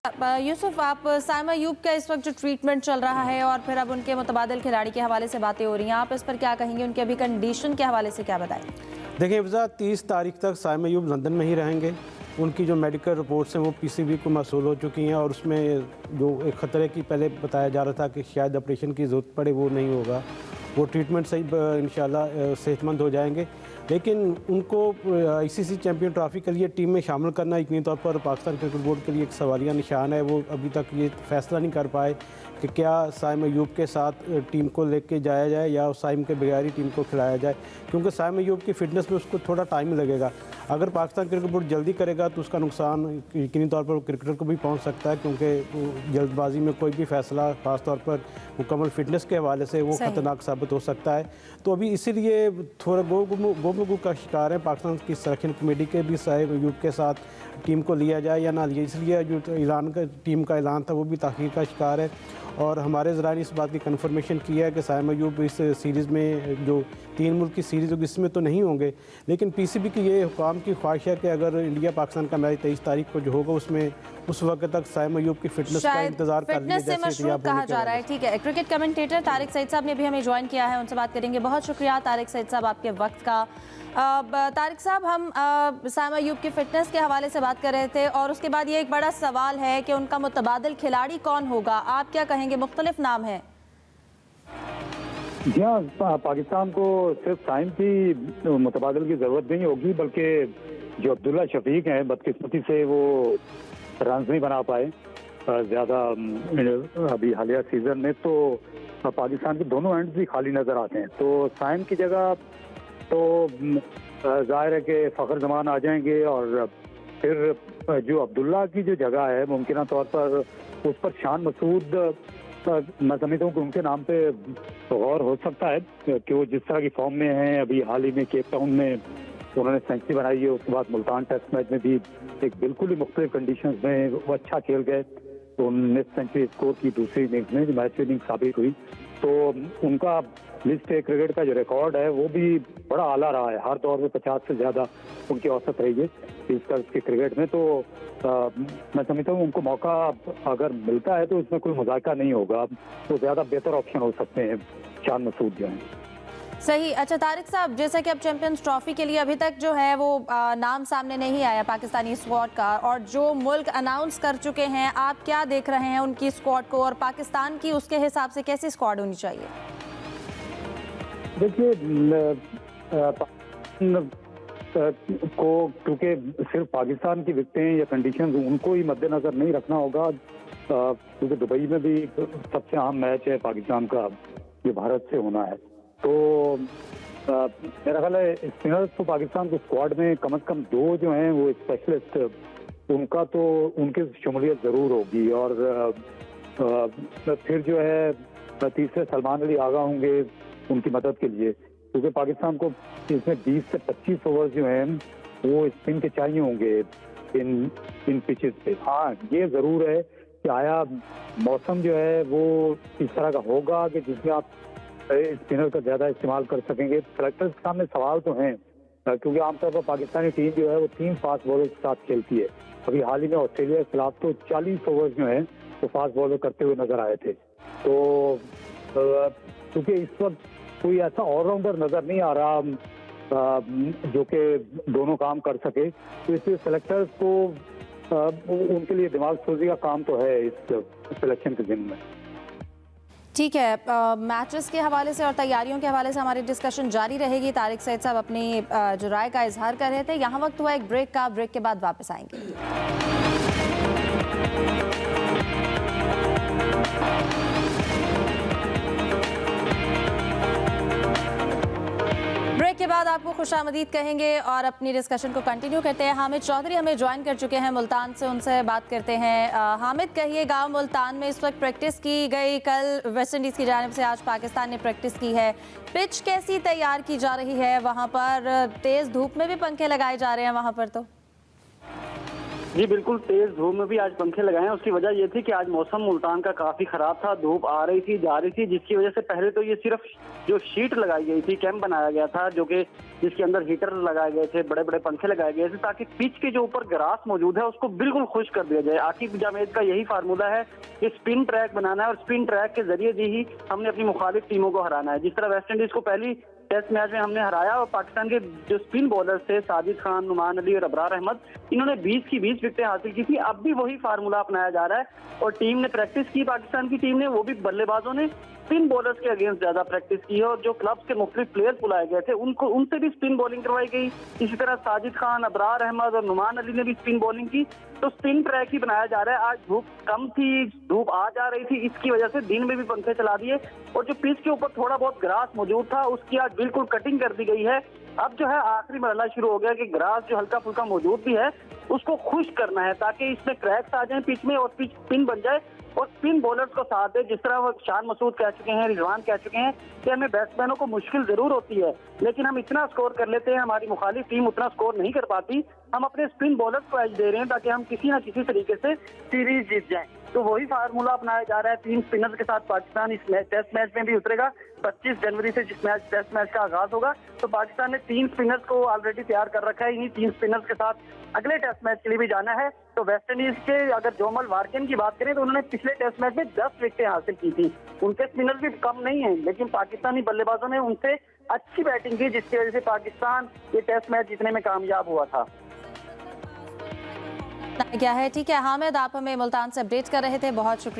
यूसुफ, आप साइमा अयूब का इस वक्त जो ट्रीटमेंट चल रहा है और फिर अब उनके मुतबादिल खिलाड़ी के हवाले से बातें हो रही हैं, आप इस पर क्या कहेंगे? उनकी अभी कंडीशन के हवाले से क्या बताएं? देखिए इफ्ज़ा, 30 तारीख तक साइमा अयूब लंदन में ही रहेंगे। उनकी जो मेडिकल रिपोर्ट्स हैं वो पीसीबी को मौसूल हो चुकी हैं और उसमें जो एक ख़तरे की पहले बताया जा रहा था कि शायद ऑपरेशन की ज़रूरत पड़े, वो नहीं होगा। वो ट्रीटमेंट से इंशाल्लाह सेहतमंद हो जाएंगे। लेकिन उनको आईसीसी चैम्पियन ट्रॉफ़ी के लिए टीम में शामिल करना यकीनी तौर पर पाकिस्तान क्रिकेट बोर्ड के लिए एक सवालिया निशान है। वो अभी तक ये फैसला नहीं कर पाए कि क्या साइमा अयूब के साथ टीम को लेके जाया जाए या साइम के बगैर ही टीम को खिलाया जाए, क्योंकि साइमा अयूब की फ़िटनेस में उसको थोड़ा टाइम लगेगा। अगर पाकिस्तान क्रिकेट बोर्ड जल्दी करेगा तो उसका नुकसान यकीनी तौर पर क्रिकेटर को भी पहुंच सकता है, क्योंकि जल्दबाजी में कोई भी फैसला खास तौर पर मुकम्मल फ़िटनेस के हवाले से वो ख़तरनाक साबित हो सकता है। तो अभी इसीलिए थोड़ा गोमगु का शिकार है पाकिस्तान की सिलेक्शन कमेटी के भी साइमा अयूब के साथ टीम को लिया जाए या ना लिया। इसलिए जो ईरान का टीम का ऐलान था वो भी ताख़ीर का शिकार है। और हमारे ज़राए ने इस बात की कन्फर्मेशन किया है कि साइमा अयूब इस सीरीज़ में जो 3 मुल्क की सीरीज़ होगी इसमें तो नहीं होंगे। लेकिन पीसीबी की ये हुकाम की ख्वाहिश है कि अगर इंडिया पाकिस्तान का मैच 23 तारीख को जो होगा उसमें उस वक्त तक साइमा अयूब की फिटनेस का इंतजार कर लिया से मशरूब कहा जा रहा है। ठीक है, क्रिकेट कमेंटेटर तारिक सईद साहब ने भी हमें ज्वाइन किया है, उनसे बात करेंगे। बहुत शुक्रिया तारिक सईद साहब आपके वक्त का। तारिक साहब, हम साइमा अयूब की फिटनेस के हवाले से बात कर रहे थे और उसके बाद ये एक बड़ा सवाल है कि उनका मुतबादिल खिलाड़ी कौन होगा। आप क्या कहेंगे? मुख्तलिफ नाम है। जी हाँ, पाकिस्तान को सिर्फ साइम की मुतबादिल की ज़रूरत नहीं होगी, बल्कि जो अब्दुल्ला शफीक हैं बदकिस्मती से वो रन नहीं बना पाए ज़्यादा अभी हालिया सीज़न में, तो पाकिस्तान के दोनों एंड भी खाली नज़र आते हैं। तो साइम की जगह तो जाहिर है कि फ़खर जमान आ जाएंगे और फिर जो अब्दुल्ला की जो जगह है मुमकिन तौर पर उस पर शान मसूद, मैं समझता हूँ कि उनके नाम पे गौर हो सकता है कि वो जिस तरह की फॉर्म में हैं। अभी हाल ही में केप टाउन में उन्होंने सेंचुरी बनाई है, उसके बाद मुल्तान टेस्ट मैच में भी एक बिल्कुल ही मुख्तलिफ कंडीशंस में वो अच्छा खेल गए। तो 19 सेंचुरी स्कोर की दूसरी इनिंग्स में जो मैच विनिंग साबित हुई। तो उनका लिस्ट ए क्रिकेट का जो रिकॉर्ड है वो भी बड़ा आला रहा है, हर दौर में 50 से ज़्यादा उनकी औसत रही है इस तरह के क्रिकेट में। तो मैं समझता हूँ उनको मौका अगर मिलता है तो इसमें कोई मुज़ायका नहीं होगा, तो ज़्यादा बेहतर ऑप्शन हो सकते हैं शान मसूद जो हैं। सही। अच्छा तारिक साहब, जैसे कि अब चैंपियंस ट्रॉफी के लिए अभी तक जो है वो नाम सामने नहीं आया पाकिस्तानी स्क्वाड का, और जो मुल्क अनाउंस कर चुके हैं, आप क्या देख रहे हैं उनकी स्क्वाड को और पाकिस्तान की उसके हिसाब से कैसी स्क्वाड होनी चाहिए? देखिए को क्योंकि सिर्फ पाकिस्तान की विकटें या कंडीशंस उनको ही मद्देनजर नहीं रखना होगा, क्योंकि दुबई में भी सबसे अहम मैच है पाकिस्तान का जो भारत से होना है। तो मेरा ख्याल है स्पिनर्स तो पाकिस्तान को स्क्वाड में कम से कम 2 जो हैं वो स्पेशलिस्ट, उनका तो उनकी शमूलियत ज़रूर होगी। और फिर जो है तीसरे सलमान अली आगा होंगे उनकी मदद के लिए, क्योंकि पाकिस्तान को इसमें 20 से 25 ओवर जो हैं वो स्पिन के चाहिए होंगे इन पिचेस पे। हाँ, ये ज़रूर है कि आया मौसम जो है वो इस तरह का होगा कि जिसमें आप स्पिनर का ज़्यादा इस्तेमाल कर सकेंगे। सेलेक्टर्स के सामने सवाल तो हैं, क्योंकि आमतौर पर पाकिस्तानी टीम जो है वो 3 फास्ट बॉलर के साथ खेलती है। अभी हाल ही में ऑस्ट्रेलिया के खिलाफ तो 40 ओवर जो हैं वो फास्ट बॉलर करते हुए नजर आए थे। तो क्योंकि इस वक्त कोई ऐसा ऑलराउंडर नज़र नहीं आ रहा जो कि दोनों काम कर सके, तो इसलिए सेलेक्टर्स को उनके लिए दिमाग सोजी का काम तो है इस सिलेक्शन के दिन में। ठीक है, मैचेस के हवाले से और तैयारियों के हवाले से हमारी डिस्कशन जारी रहेगी। तारिक सईद साहब अपनी जो राय का इजहार कर रहे थे। यहाँ वक्त हुआ एक ब्रेक का, ब्रेक के बाद वापस आएंगे। ब्रेक के बाद आपको खुशामदीद कहेंगे और अपनी डिस्कशन को कंटिन्यू करते हैं। हामिद चौधरी हमें ज्वाइन कर चुके हैं मुल्तान से, उनसे बात करते हैं। हामिद, कहिएगा, मुल्तान में इस वक्त प्रैक्टिस की गई, कल वेस्ट इंडीज़ की जानिब से, आज पाकिस्तान ने प्रैक्टिस की है। पिच कैसी तैयार की जा रही है वहाँ पर? तेज़ धूप में भी पंखे लगाए जा रहे हैं वहाँ पर? तो जी बिल्कुल, तेज धूप में भी आज पंखे लगाए हैं। उसकी वजह ये थी कि आज मौसम मुल्तान का काफी खराब था, धूप आ रही थी जा रही थी, जिसकी वजह से पहले तो ये सिर्फ जो शीट लगाई गई थी, कैंप बनाया गया था, जो कि जिसके अंदर हीटर लगाए गए थे, बड़े बड़े पंखे लगाए गए थे, ताकि पिच के जो ऊपर ग्रास मौजूद है उसको बिल्कुल खुश कर दिया जाए। आकिब जावेद का यही फार्मूला है कि स्पिन ट्रैक बनाना है और स्पिन ट्रैक के जरिए ही हमने अपनी मुखालिफ टीमों को हराना है। जिस तरह वेस्ट इंडीज को पहली टेस्ट मैच में हमने हराया और पाकिस्तान के जो स्पिन बॉलर्स थे साजिद खान, नुमान अली और अबरार अहमद, इन्होंने 20 की 20 विकेटें हासिल की थी। अब भी वही फार्मूला अपनाया जा रहा है और टीम ने प्रैक्टिस की, पाकिस्तान की टीम ने, वो भी बल्लेबाजों ने स्पिन बॉलर्स के अगेंस्ट ज्यादा प्रैक्टिस की है और जो क्लब्स के मुख्तलिफ प्लेयर्स बुलाए गए थे उनसे भी स्पिन बॉलिंग करवाई गई। इसी तरह साजिद खान, अबरार अहमद और नुमान अली ने भी स्पिन बॉलिंग की। तो स्पिन ट्रैक ही बनाया जा रहा है। आज धूप कम थी, धूप आ जा रही थी, इसकी वजह से दिन में भी पंखे चला दिए और जो पिच के ऊपर थोड़ा बहुत ग्रास मौजूद था उसकी आज बिल्कुल कटिंग कर दी गई है। अब जो है आखिरी मरहला शुरू हो गया कि ग्रास जो हल्का फुल्का मौजूद भी है उसको खुश करना है ताकि इसमें क्रैक्स आ जाएं पिच में और पिच स्पिन बन जाए और स्पिन बॉलर्स को साथ दे। जिस तरह वो शान मसूद कह चुके हैं, रिजवान कह चुके हैं कि हमें बैट्समैनों को मुश्किल जरूर होती है, लेकिन हम इतना स्कोर कर लेते हैं, हमारी मुखालिफ टीम उतना स्कोर नहीं कर पाती। हम अपने स्पिन बॉलर्स को एज दे रहे हैं ताकि हम किसी ना किसी तरीके से सीरीज जीत जाएं। तो वही फार्मूला अपनाया जा रहा है। 3 स्पिनर्स के साथ पाकिस्तान इस टेस्ट मैच में भी उतरेगा। 25 जनवरी से जिस टेस्ट मैच का आगाज होगा तो पाकिस्तान ने 3 स्पिनर्स को ऑलरेडी तैयार कर रखा है। इन्हीं 3 स्पिनर्स के साथ अगले टेस्ट मैच के लिए भी जाना है। तो वेस्ट इंडीज के अगर जोमल वारकिन की बात करें तो उन्होंने पिछले टेस्ट मैच में 10 विकेटें हासिल की थी। उनके स्पिनर्स भी कम नहीं है, लेकिन पाकिस्तानी बल्लेबाजों ने उनसे अच्छी बैटिंग की, जिसकी वजह से पाकिस्तान ये टेस्ट मैच जीतने में कामयाब हुआ था। क्या है, ठीक है हामिद, आप हमें मुल्तान से अपडेट कर रहे थे, बहुत शुक्रिया।